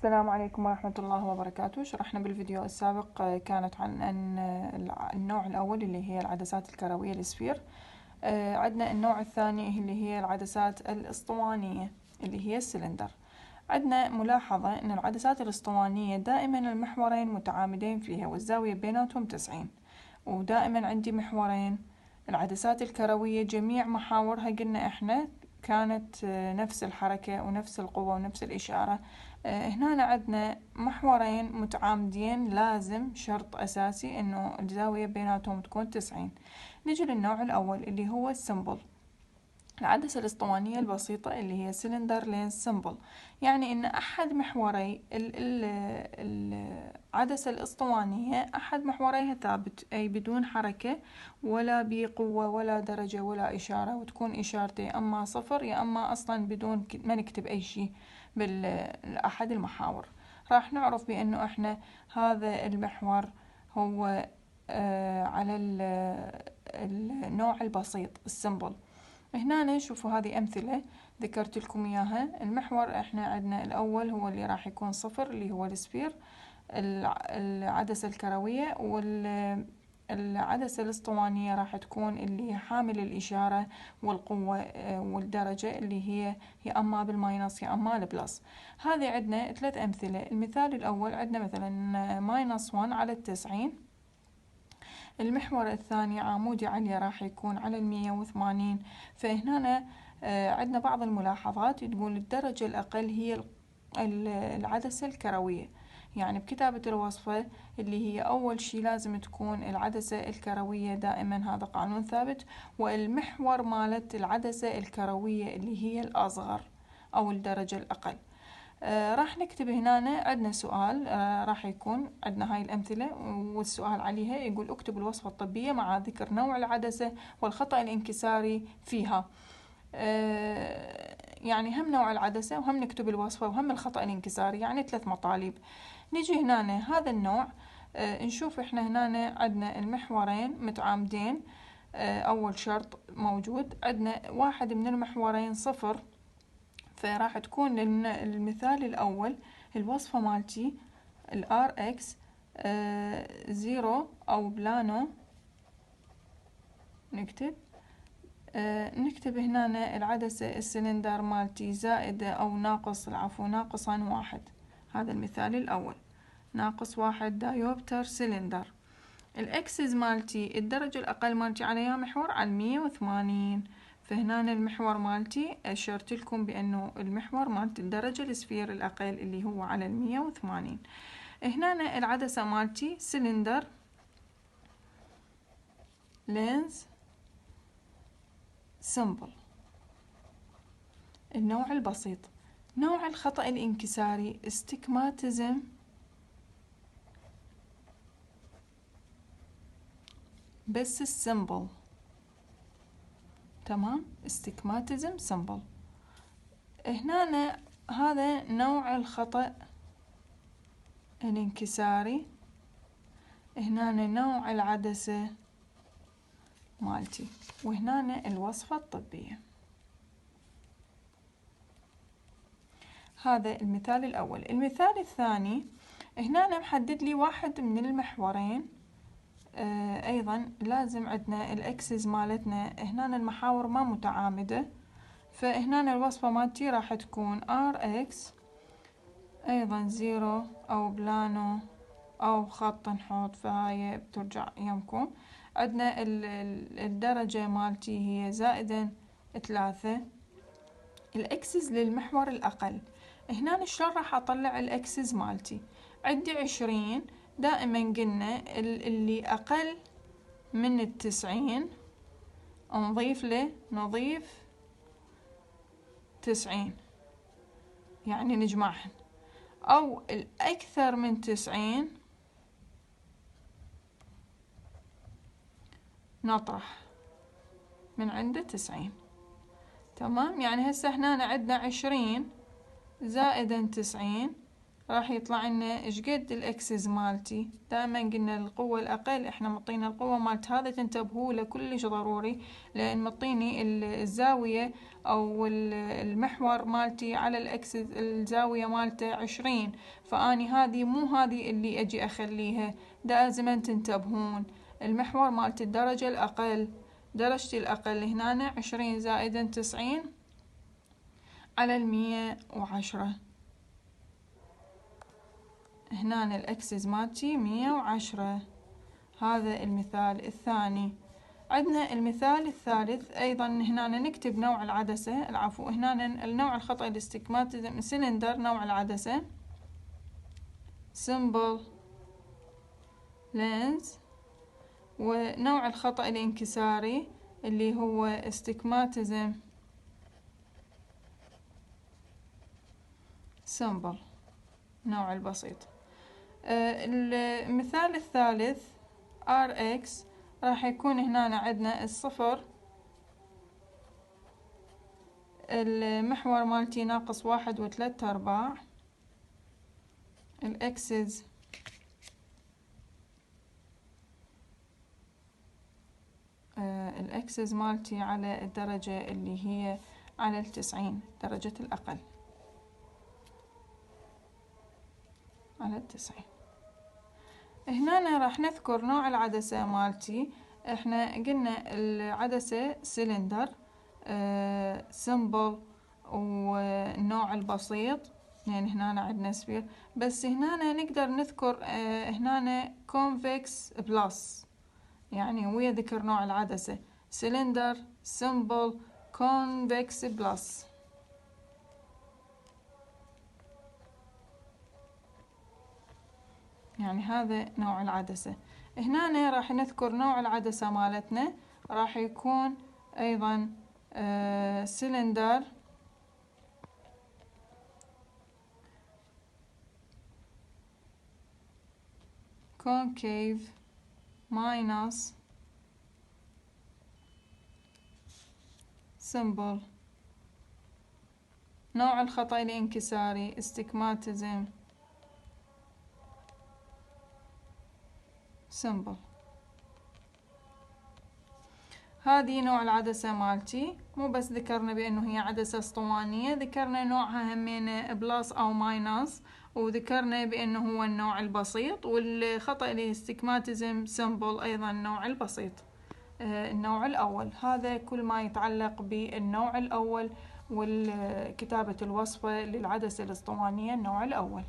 السلام عليكم ورحمة الله وبركاته. شرحنا بالفيديو السابق كانت عن النوع الأول اللي هي العدسات الكروية السفير. عندنا النوع الثاني اللي هي العدسات الاسطوانية اللي هي السلندر. عندنا ملاحظة أن العدسات الاسطوانية دائما المحورين متعامدين فيها والزاوية بيناتهم 90، ودائما عندي محورين. العدسات الكروية جميع محاورها قلنا احنا كانت نفس الحركة ونفس القوة ونفس الإشارة. هنا عندنا محورين متعامدين، لازم شرط أساسي إنه الزاوية بيناتهم تكون 90. نجي للنوع الأول اللي هو السمبل، العدسة الاسطوانية البسيطة اللي هي سلندر لينز سمبل، يعني إن أحد محوري العدسة الاسطوانية أحد محوريها ثابت، أي بدون حركة ولا بقوة ولا درجة ولا إشارة، وتكون إشارتي أما صفر يا أما أصلا بدون ما نكتب أي شيء بالأحد المحاور. راح نعرف بأنه إحنا هذا المحور هو على النوع البسيط السمبل. هنا نشوفوا هذه أمثلة ذكرت لكم إياها. المحور إحنا عندنا الأول هو اللي راح يكون صفر اللي هو السفير، العدسة الكروية، والعدسة الاسطوانية راح تكون اللي حامل الإشارة والقوة والدرجة اللي هي يا أما بالماينس يا أما البلس. هذه عندنا ثلاث أمثلة. المثال الأول عندنا مثلا ماينس 1 على 90. المحور الثاني عمودي عليه راح يكون على 180. فهنا عندنا بعض الملاحظات تقول الدرجة الأقل هي العدسة الكروية، يعني بكتابة الوصفة اللي هي أول شي لازم تكون العدسة الكروية دائما، هذا قانون ثابت، والمحور مالت العدسة الكروية اللي هي الأصغر أو الدرجة الأقل. راح نكتب هنا عندنا سؤال، راح يكون عندنا هاي الأمثلة والسؤال عليها يقول اكتب الوصفة الطبية مع ذكر نوع العدسة والخطأ الانكساري فيها. يعني هم نوع العدسة وهم نكتب الوصفة وهم الخطأ الانكساري، يعني ثلاث مطالب. نجي هنا هذا النوع، نشوف احنا هنا عندنا المحورين متعامدين. أول شرط موجود عندنا واحد من المحورين صفر، فراح تكون المثال الأول الوصفة مالتي الار اكس زيرو أو بلانو. نكتب هنا العدسة السلندر مالتي زائدة أو ناقص، العفو ناقصا واحد. هذا المثال الأول ناقص واحد دايوبتر سلندر. الأكسس مالتي الدرجة الأقل مالتي على يا محور على 180. فهنا المحور مالتي أشرت لكم بأنه المحور مالتي الدرجة السفير الأقل اللي هو على 180. هنا العدسة مالتي سلندر لينز سمبل. النوع البسيط. نوع الخطأ الانكساري استكماتيزم بس السمبل، تمام، استكماتيزم سمبل. هنا هذا نوع الخطأ الانكساري، هنا نوع العدسة مالتي، وهنا الوصفة الطبية. هذا المثال الأول. المثال الثاني هنا محدد لي واحد من المحورين، أيضا لازم عندنا الأكسس مالتنا هنا المحاور ما متعامدة، فهنا الوصفة مالتي راح تكون ار اكس أيضا زيرو أو بلانو أو خط نحط، فهاي بترجع يمكم. عندنا الدرجة مالتي هي زائدا 3. الأكسس للمحور الأقل. هنا شلون راح أطلع الأكسس مالتي؟ عندي 20، دائما قلنا اللي أقل من 90 نضيف له، نضيف 90 يعني نجمعهن، أو الأكثر من 90 نطرح من عنده 90. تمام، يعني هسه هنا عندنا 20 زائدا 90 راح يطلع لنا ايش قد الاكسس مالتي. دائما قلنا القوة الاقل احنا مطينا القوة مالت هذا، تنتبهوا له كلش ضروري، لان مطيني الزاوية او المحور مالتي على الاكسس الزاوية مالته 20، فاني هذه مو هذه اللي اجي اخليها. لازم تنتبهون المحور مالت الدرجة الاقل، درجتي الاقل هنا 20 زائدا 90 على 110. هنا الأكسس مالتي 110. هذا المثال الثاني. عندنا المثال الثالث أيضا. هنا نكتب نوع العدسة، العفو هنا النوع الخطأ الاستجماتيزم سلندر نوع العدسة simple lens، ونوع الخطأ الانكساري اللي هو استجماتيزم simple نوع البسيط. المثال الثالث RX راح يكون هنا عندنا الصفر، المحور مالتي ناقص 1 و3/4، الأكسس الأكسس مالتي على الدرجة اللي هي على 90 درجة الأقل، على 90. هنا راح نذكر نوع العدسة مالتي. احنا قلنا العدسة سلندر سمبل والنوع البسيط، يعني هنا عندنا سفير، بس هنا نقدر نذكر هنا كونفكس بلس، يعني ويا ذكر نوع العدسة سلندر سمبل كونفكس بلس. يعني هذا نوع العدسة. هنا راح نذكر نوع العدسة مالتنا، راح يكون أيضا سلندر كونكيف ماينس سمبل. نوع الخطأ الانكساري استجماتيزم سمبل. هذه نوع العدسة مالتي. مو بس ذكرنا بأنه هي عدسة اسطوانية، ذكرنا نوعها همين بلس أو ماينس، وذكرنا بأنه هو النوع البسيط، والخطأ الاستجماتيزم سمبل أيضا النوع البسيط النوع الأول. هذا كل ما يتعلق بالنوع الأول وكتابة الوصفة للعدسة الاسطوانية النوع الأول.